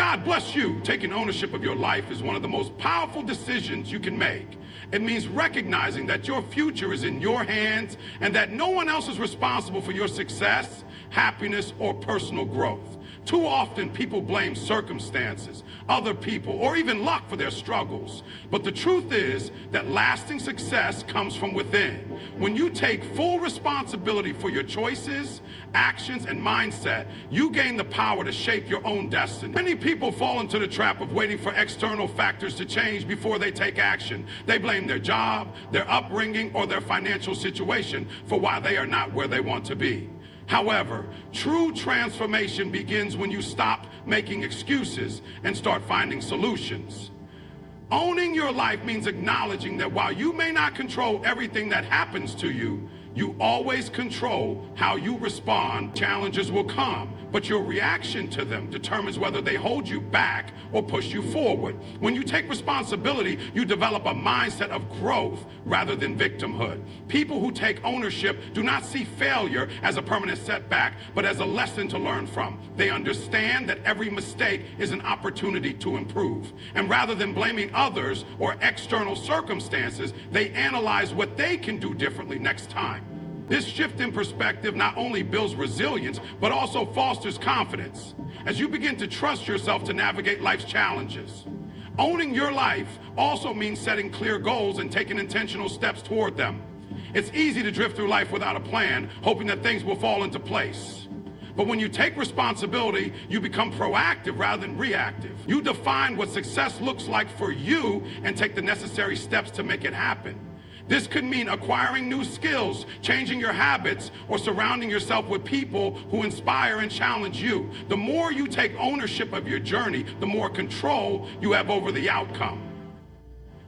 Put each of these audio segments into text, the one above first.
God bless you. Taking ownership of your life is one of the most powerful decisions you can make. It means recognizing that your future is in your hands and that no one else is responsible for your success, happiness, or personal growth. Too often people blame circumstances, other people, or even luck for their struggles. But the truth is that lasting success comes from within. When you take full responsibility for your choices, actions, and mindset, you gain the power to shape your own destiny. Many people fall into the trap of waiting for external factors to change before they take action. They blame their job, their upbringing, or their financial situation for why they are not where they want to be. However, true transformation begins when you stop making excuses and start finding solutions. Owning your life means acknowledging that while you may not control everything that happens to you, you always control how you respond. Challenges will come, but your reaction to them determines whether they hold you back or push you forward. When you take responsibility, you develop a mindset of growth rather than victimhood. People who take ownership do not see failure as a permanent setback, but as a lesson to learn from. They understand that every mistake is an opportunity to improve. And rather than blaming others or external circumstances, they analyze what they can do differently next time. This shift in perspective not only builds resilience, but also fosters confidence as you begin to trust yourself to navigate life's challenges. Owning your life also means setting clear goals and taking intentional steps toward them. It's easy to drift through life without a plan, hoping that things will fall into place. But when you take responsibility, you become proactive rather than reactive. You define what success looks like for you and take the necessary steps to make it happen. This could mean acquiring new skills, changing your habits, or surrounding yourself with people who inspire and challenge you. The more you take ownership of your journey, the more control you have over the outcome.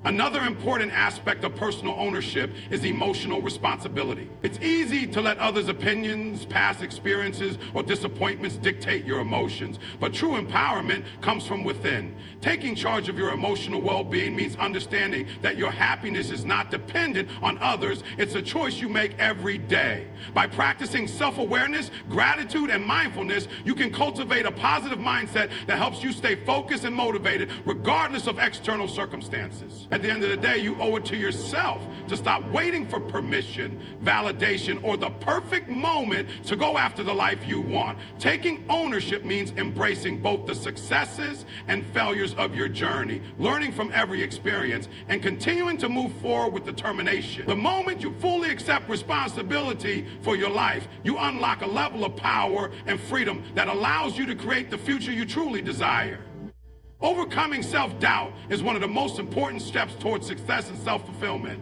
Another important aspect of personal ownership is emotional responsibility. It's easy to let others' opinions, past experiences, or disappointments dictate your emotions, but true empowerment comes from within. Taking charge of your emotional well-being means understanding that your happiness is not dependent on others. It's a choice you make every day. By practicing self-awareness, gratitude, and mindfulness, you can cultivate a positive mindset that helps you stay focused and motivated regardless of external circumstances. At the end of the day, you owe it to yourself to stop waiting for permission, validation, or the perfect moment to go after the life you want. Taking ownership means embracing both the successes and failures of your journey, learning from every experience, and continuing to move forward with determination. The moment you fully accept responsibility for your life, you unlock a level of power and freedom that allows you to create the future you truly desire. Overcoming self-doubt is one of the most important steps towards success and self-fulfillment.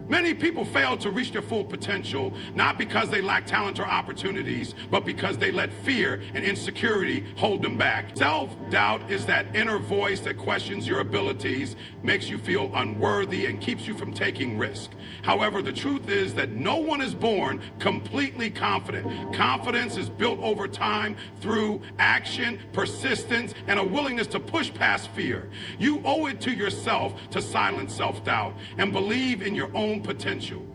Many people fail to reach their full potential, not because they lack talent or opportunities, but because they let fear and insecurity hold them back. Self-doubt is that inner voice that questions your abilities, makes you feel unworthy, and keeps you from taking risk. However, the truth is that no one is born completely confident. Confidence is built over time through action, persistence, and a willingness to push past fear. You owe it to yourself to silence self-doubt and believe in your own potential.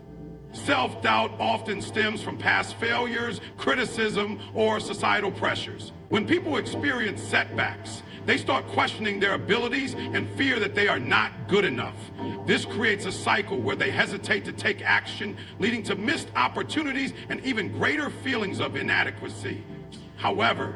Self-doubt often stems from past failures, criticism, or societal pressures. When people experience setbacks, they start questioning their abilities and fear that they are not good enough. This creates a cycle where they hesitate to take action, leading to missed opportunities and even greater feelings of inadequacy. However,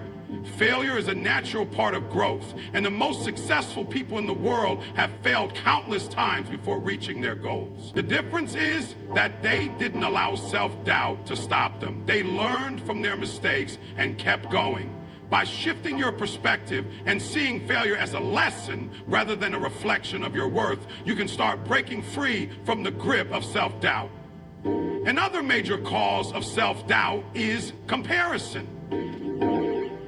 failure is a natural part of growth, and the most successful people in the world have failed countless times before reaching their goals. The difference is that they didn't allow self-doubt to stop them. They learned from their mistakes and kept going. By shifting your perspective and seeing failure as a lesson rather than a reflection of your worth, you can start breaking free from the grip of self-doubt. Another major cause of self-doubt is comparison.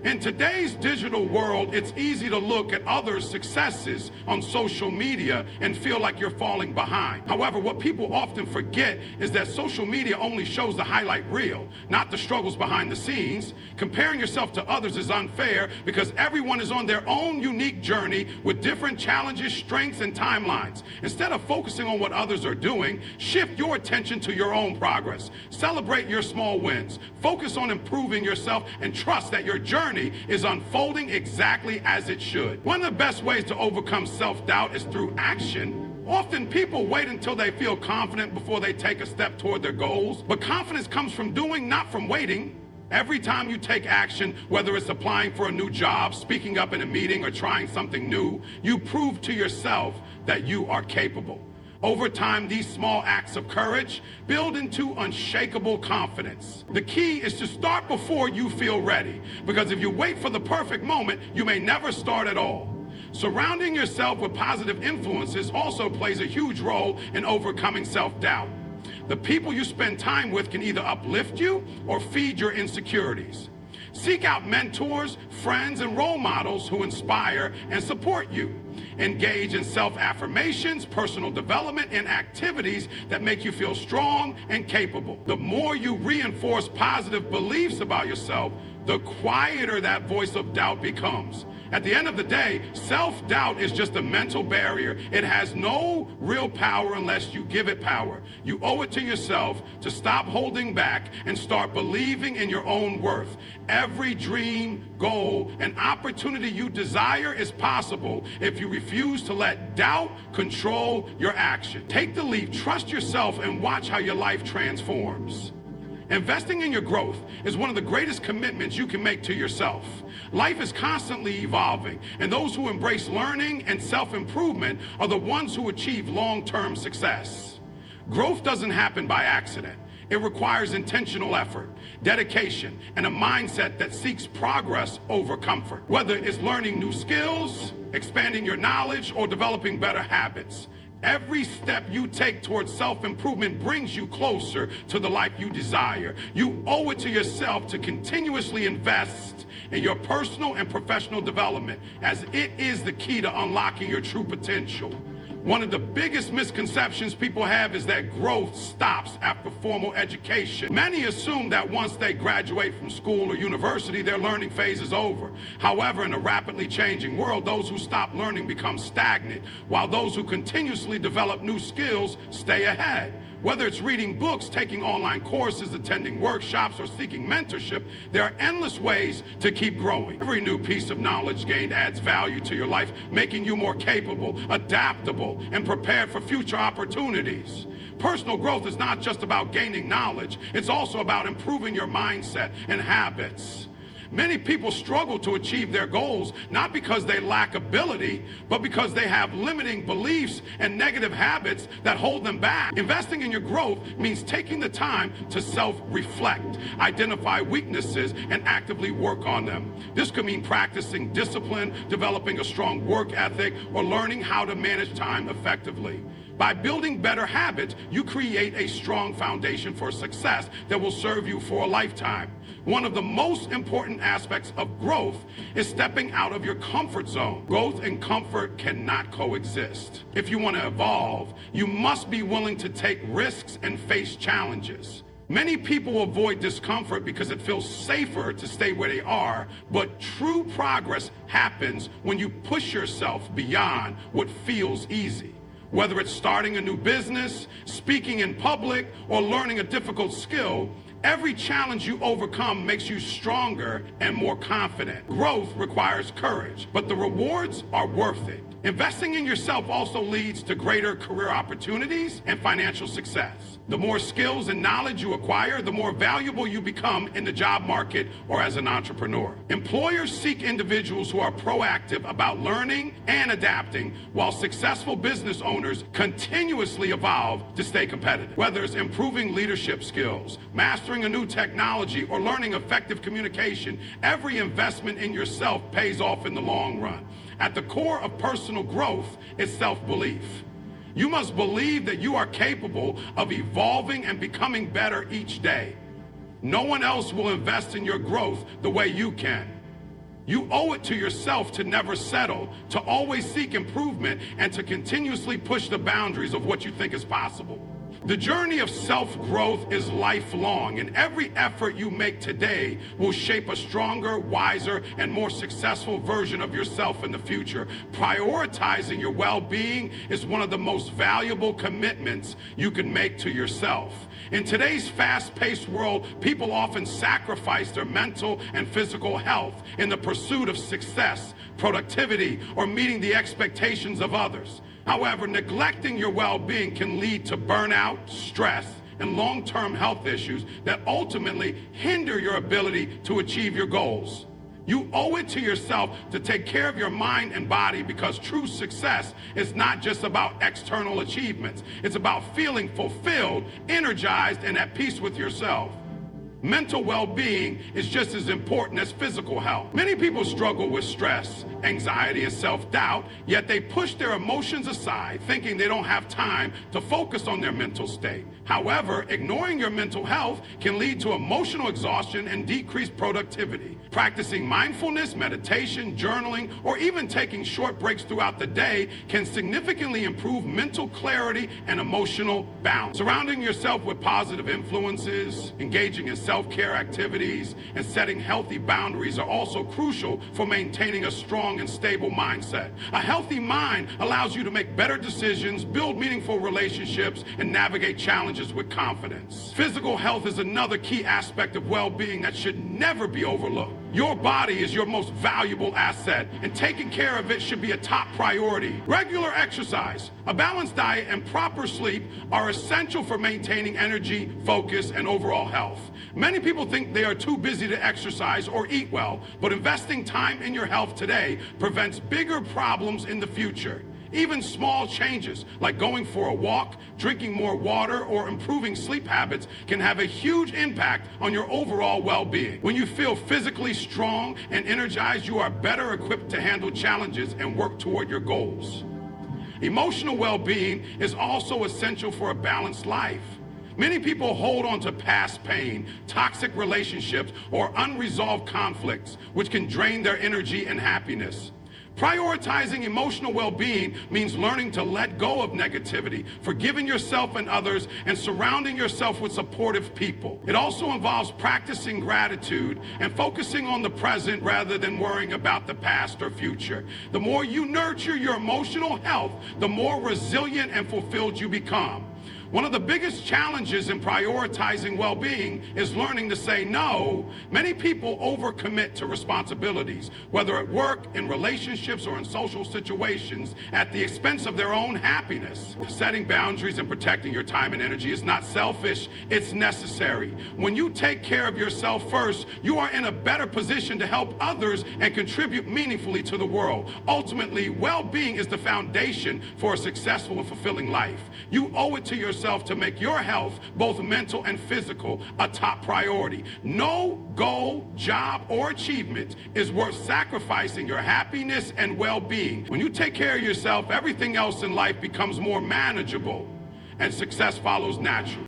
In today's digital world, it's easy to look at others' successes on social media and feel like you're falling behind. However, what people often forget is that social media only shows the highlight reel, not the struggles behind the scenes. Comparing yourself to others is unfair because everyone is on their own unique journey with different challenges, strengths, and timelines. Instead of focusing on what others are doing, shift your attention to your own progress. Celebrate your small wins. Focus on improving yourself and trust that your journey journey is unfolding exactly as it should. One of the best ways to overcome self-doubt is through action. Often people wait until they feel confident before they take a step toward their goals, but confidence comes from doing, not from waiting. Every time you take action, whether it's applying for a new job, speaking up in a meeting, or trying something new, you prove to yourself that you are capable. Over time, these small acts of courage build into unshakable confidence. The key is to start before you feel ready, because if you wait for the perfect moment, you may never start at all. Surrounding yourself with positive influences also plays a huge role in overcoming self-doubt. The people you spend time with can either uplift you or feed your insecurities. Seek out mentors, friends, and role models who inspire and support you. Engage in self-affirmations, personal development, and activities that make you feel strong and capable. The more you reinforce positive beliefs about yourself, the quieter that voice of doubt becomes. At the end of the day, self-doubt is just a mental barrier. It has no real power unless you give it power. You owe it to yourself to stop holding back and start believing in your own worth. Every dream, goal, and opportunity you desire is possible if you refuse to let doubt control your action. Take the leap, trust yourself, and watch how your life transforms. Investing in your growth is one of the greatest commitments you can make to yourself. Life is constantly evolving, and those who embrace learning and self-improvement are the ones who achieve long-term success. Growth doesn't happen by accident. It requires intentional effort, dedication, and a mindset that seeks progress over comfort. Whether it's learning new skills, expanding your knowledge, or developing better habits, every step you take towards self-improvement brings you closer to the life you desire. You owe it to yourself to continuously invest in your personal and professional development, as it is the key to unlocking your true potential. One of the biggest misconceptions people have is that growth stops after formal education. Many assume that once they graduate from school or university, their learning phase is over. However, in a rapidly changing world, those who stop learning become stagnant, while those who continuously develop new skills stay ahead. Whether it's reading books, taking online courses, attending workshops, or seeking mentorship, there are endless ways to keep growing. Every new piece of knowledge gained adds value to your life, making you more capable, adaptable, and prepared for future opportunities. Personal growth is not just about gaining knowledge, it's also about improving your mindset and habits. Many people struggle to achieve their goals, not because they lack ability, but because they have limiting beliefs and negative habits that hold them back. Investing in your growth means taking the time to self-reflect, identify weaknesses, and actively work on them. This could mean practicing discipline, developing a strong work ethic, or learning how to manage time effectively. By building better habits, you create a strong foundation for success that will serve you for a lifetime. One of the most important aspects of growth is stepping out of your comfort zone. Growth and comfort cannot coexist. If you want to evolve, you must be willing to take risks and face challenges. Many people avoid discomfort because it feels safer to stay where they are, but true progress happens when you push yourself beyond what feels easy. Whether it's starting a new business, speaking in public, or learning a difficult skill, every challenge you overcome makes you stronger and more confident. Growth requires courage, but the rewards are worth it. Investing in yourself also leads to greater career opportunities and financial success. The more skills and knowledge you acquire, the more valuable you become in the job market or as an entrepreneur. Employers seek individuals who are proactive about learning and adapting, while successful business owners continuously evolve to stay competitive. Whether it's improving leadership skills, mastering a new technology, or learning effective communication, every investment in yourself pays off in the long run. At the core of personal growth is self-belief. You must believe that you are capable of evolving and becoming better each day. No one else will invest in your growth the way you can. You owe it to yourself to never settle, to always seek improvement, and to continuously push the boundaries of what you think is possible. The journey of self-growth is lifelong, and every effort you make today will shape a stronger, wiser, and more successful version of yourself in the future. Prioritizing your well-being is one of the most valuable commitments you can make to yourself. In today's fast-paced world, people often sacrifice their mental and physical health in the pursuit of success, productivity, or meeting the expectations of others. However, neglecting your well-being can lead to burnout, stress, and long-term health issues that ultimately hinder your ability to achieve your goals. You owe it to yourself to take care of your mind and body, because true success is not just about external achievements. It's about feeling fulfilled, energized, and at peace with yourself. Mental well-being is just as important as physical health. Many people struggle with stress, anxiety, and self-doubt, yet they push their emotions aside, thinking they don't have time to focus on their mental state. However, ignoring your mental health can lead to emotional exhaustion and decreased productivity. Practicing mindfulness, meditation, journaling, or even taking short breaks throughout the day can significantly improve mental clarity and emotional balance. Surrounding yourself with positive influences, engaging in self-care activities, and setting healthy boundaries are also crucial for maintaining a strong and stable mindset. A healthy mind allows you to make better decisions, build meaningful relationships, and navigate challenges with confidence. Physical health is another key aspect of well-being that should never be overlooked. Your body is your most valuable asset, and taking care of it should be a top priority. Regular exercise, a balanced diet, and proper sleep are essential for maintaining energy, focus, and overall health. Many people think they are too busy to exercise or eat well, but investing time in your health today prevents bigger problems in the future. Even small changes, like going for a walk, drinking more water, or improving sleep habits, can have a huge impact on your overall well-being. When you feel physically strong and energized, you are better equipped to handle challenges and work toward your goals. Emotional well-being is also essential for a balanced life. Many people hold on to past pain, toxic relationships, or unresolved conflicts, which can drain their energy and happiness. Prioritizing emotional well-being means learning to let go of negativity, forgiving yourself and others, and surrounding yourself with supportive people. It also involves practicing gratitude and focusing on the present rather than worrying about the past or future. The more you nurture your emotional health, the more resilient and fulfilled you become. One of the biggest challenges in prioritizing well-being is learning to say no. Many people overcommit to responsibilities, whether at work, in relationships, or in social situations, at the expense of their own happiness. Setting boundaries and protecting your time and energy is not selfish, it's necessary. When you take care of yourself first, you are in a better position to help others and contribute meaningfully to the world. Ultimately, well-being is the foundation for a successful and fulfilling life. You owe it to yourself to make your health, both mental and physical, a top priority. No goal, job, or achievement is worth sacrificing your happiness and well-being. When you take care of yourself, everything else in life becomes more manageable, and success follows naturally.